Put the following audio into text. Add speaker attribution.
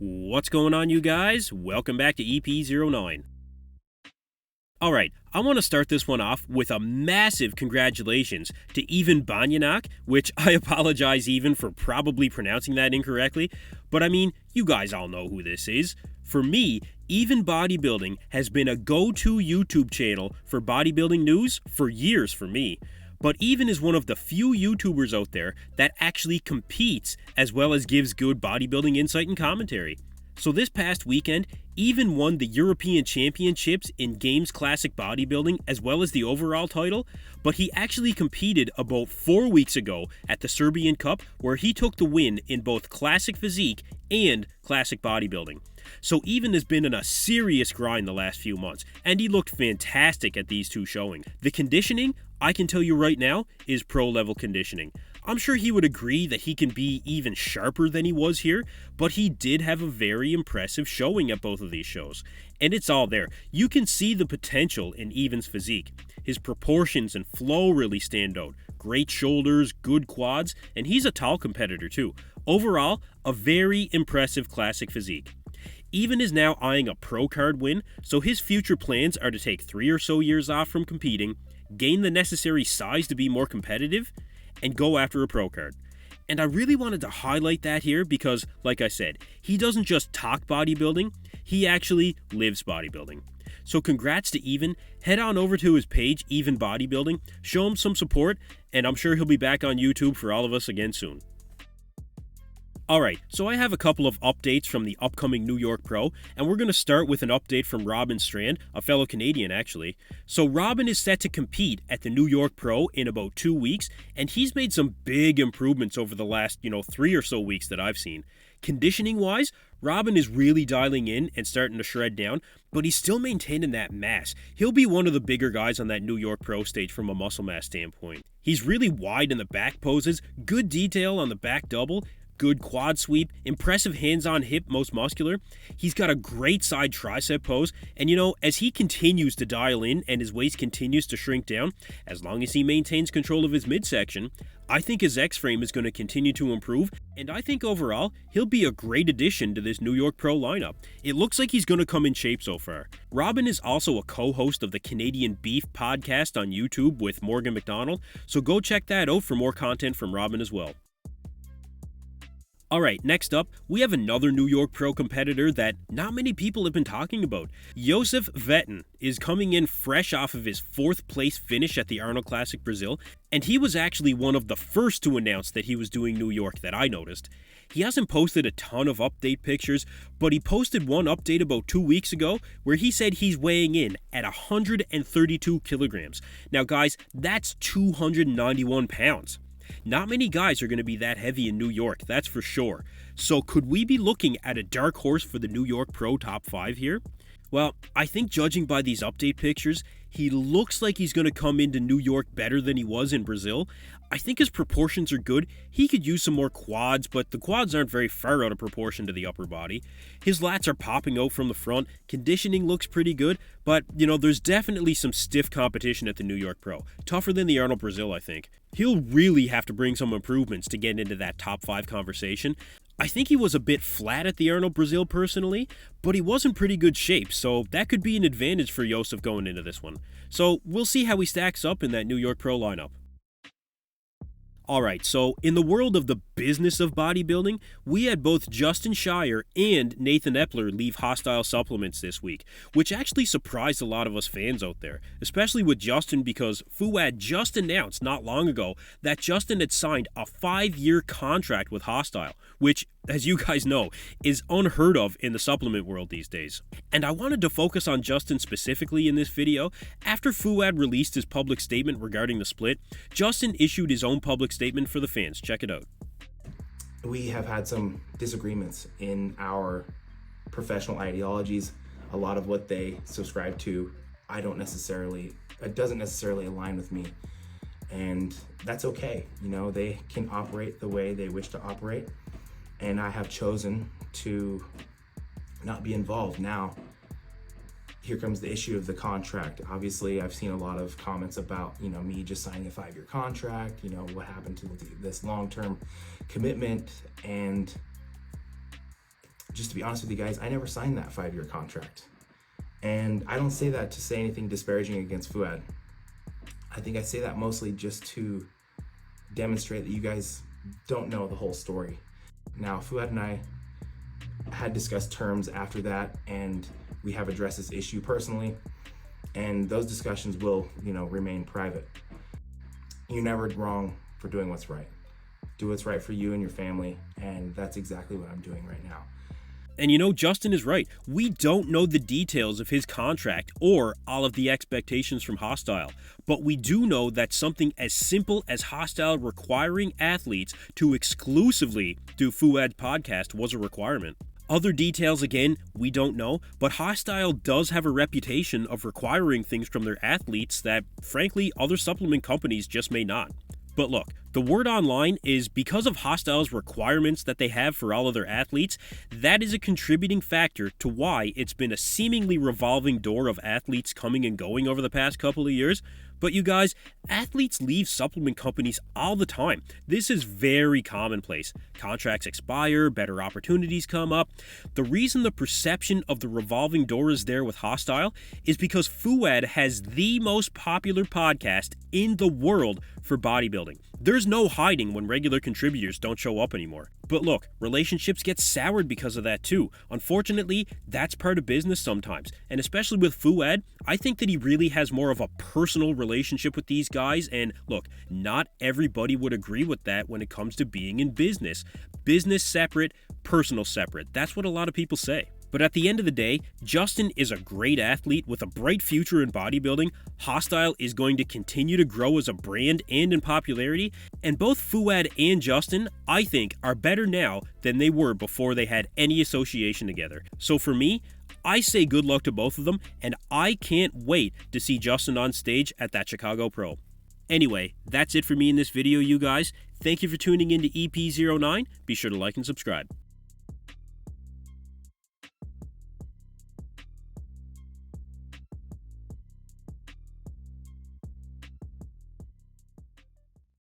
Speaker 1: What's going on, you guys? Welcome back to EP09. Alright, I want to start this one off with a massive congratulations to Ivan Banjanac, which I apologize even for probably pronouncing that incorrectly, but I mean, you guys all know who this is. For me, Even Bodybuilding has been a go-to YouTube channel for bodybuilding news for years for me. But Even is one of the few YouTubers out there that actually competes as well as gives good bodybuilding insight and commentary. So this past weekend, Even won the European Championships in Games Classic Bodybuilding as well as the overall title, but he actually competed about 4 weeks ago at the Serbian Cup where he took the win in both Classic Physique and Classic Bodybuilding. So Even has been in a serious grind the last few months, and he looked fantastic at these two showings. The conditioning, I can tell you right now, is pro-level conditioning. I'm sure he would agree that he can be even sharper than he was here, but he did have a very impressive showing at both of these shows. And it's all there. You can see the potential in Even's physique. His proportions and flow really stand out. Great shoulders, good quads, and he's a tall competitor too. Overall, a very impressive classic physique. Even is now eyeing a pro card win, so his future plans are to take 3 or so years off from competing, gain the necessary size to be more competitive, and go after a pro card. And I really wanted to highlight that here because, like I said, he doesn't just talk bodybuilding, he actually lives bodybuilding. So congrats to Even, head on over to his page, Even Bodybuilding, show him some support, and I'm sure he'll be back on YouTube for all of us again soon. Alright, so I have a couple of updates from the upcoming New York Pro, and we're going to start with an update from Robin Strand, a fellow Canadian actually. So Robin is set to compete at the New York Pro in about 2 weeks, and he's made some big improvements over the last, 3 or so weeks that I've seen. Conditioning-wise, Robin is really dialing in and starting to shred down, but he's still maintaining that mass. He'll be one of the bigger guys on that New York Pro stage from a muscle mass standpoint. He's really wide in the back poses, good detail on the back double, good quad sweep, impressive hands on hip, most muscular. He's got a great side tricep pose, and as he continues to dial in and his waist continues to shrink down, as long as he maintains control of his midsection, I think his X-frame is going to continue to improve, and I think overall, he'll be a great addition to this New York Pro lineup. It looks like he's going to come in shape so far. Robin is also a co-host of the Canadian Beef podcast on YouTube with Morgan McDonald, so go check that out for more content from Robin as well. Alright, next up, we have another New York Pro competitor that not many people have been talking about. Josef Kveton is coming in fresh off of his 4th place finish at the Arnold Classic Brazil, and he was actually one of the first to announce that he was doing New York that I noticed. He hasn't posted a ton of update pictures, but he posted one update about 2 weeks ago where he said he's weighing in at 132 kilograms. Now guys, that's 291 pounds. Not many guys are going to be that heavy in New York, that's for sure. So could we be looking at a dark horse for the New York Pro top 5 here? Well, I think judging by these update pictures, he looks like he's going to come into New York better than he was in Brazil. I think his proportions are good. He could use some more quads, but the quads aren't very far out of proportion to the upper body. His lats are popping out from the front. Conditioning looks pretty good, but, there's definitely some stiff competition at the New York Pro. Tougher than the Arnold Brazil, I think. He'll really have to bring some improvements to get into that top 5 conversation. I think he was a bit flat at the Arnold Brazil personally, but he was in pretty good shape, so that could be an advantage for Josef going into this one. So we'll see how he stacks up in that New York Pro lineup. Alright, so in the world of the business of bodybuilding, we had both Justin Shier and Nathan Epler leave Hosstile Supplements this week, which actually surprised a lot of us fans out there, especially with Justin because Fouad just announced not long ago that Justin had signed a 5-year contract with Hosstile, which, as you guys know, is unheard of in the supplement world these days. And I wanted to focus on Justin specifically in this video. After Fouad released his public statement regarding the split, Justin issued his own public statement for the fans. Check it out.
Speaker 2: We have had some disagreements in our professional ideologies. A lot of what they subscribe to, it doesn't necessarily align with me. And that's okay. They can operate the way they wish to operate. And I have chosen to not be involved. Now, here comes the issue of the contract. Obviously, I've seen a lot of comments about, me just signing a 5-year contract, what happened to this long-term commitment, and just to be honest with you guys, I never signed that 5-year contract. And I don't say that to say anything disparaging against Fouad. I think I say that mostly just to demonstrate that you guys don't know the whole story. Now, Fouad and I had discussed terms after that, and we have addressed this issue personally, and those discussions will, remain private. You're never wrong for doing what's right. Do what's right for you and your family, and that's exactly what I'm doing right now.
Speaker 1: And Justin is right. We don't know the details of his contract or all of the expectations from Hosstile, but we do know that something as simple as Hosstile requiring athletes to exclusively do Fouad's podcast was a requirement. Other details, again, we don't know, but Hosstile does have a reputation of requiring things from their athletes that, frankly, other supplement companies just may not. But look, the word online is because of Hosttile's requirements that they have for all of their athletes, that is a contributing factor to why it's been a seemingly revolving door of athletes coming and going over the past couple of years. But you guys, athletes leave supplement companies all the time. This is very commonplace. Contracts expire, better opportunities come up. The reason the perception of the revolving door is there with Hosstile is because Fouad has the most popular podcast in the world for bodybuilding. There's no hiding when regular contributors don't show up anymore. But look, relationships get soured because of that too. Unfortunately, that's part of business sometimes. And especially with Fouad, I think that he really has more of a personal relationship with these guys. And look, not everybody would agree with that when it comes to being in business. Business separate, personal separate. That's what a lot of people say. But at the end of the day, Justin is a great athlete with a bright future in bodybuilding. Hosstile is going to continue to grow as a brand and in popularity. And both Fouad and Justin, I think, are better now than they were before they had any association together. So for me, I say good luck to both of them, and I can't wait to see Justin on stage at that Chicago Pro. Anyway, that's it for me in this video, you guys. Thank you for tuning in to EP09. Be sure to like and subscribe.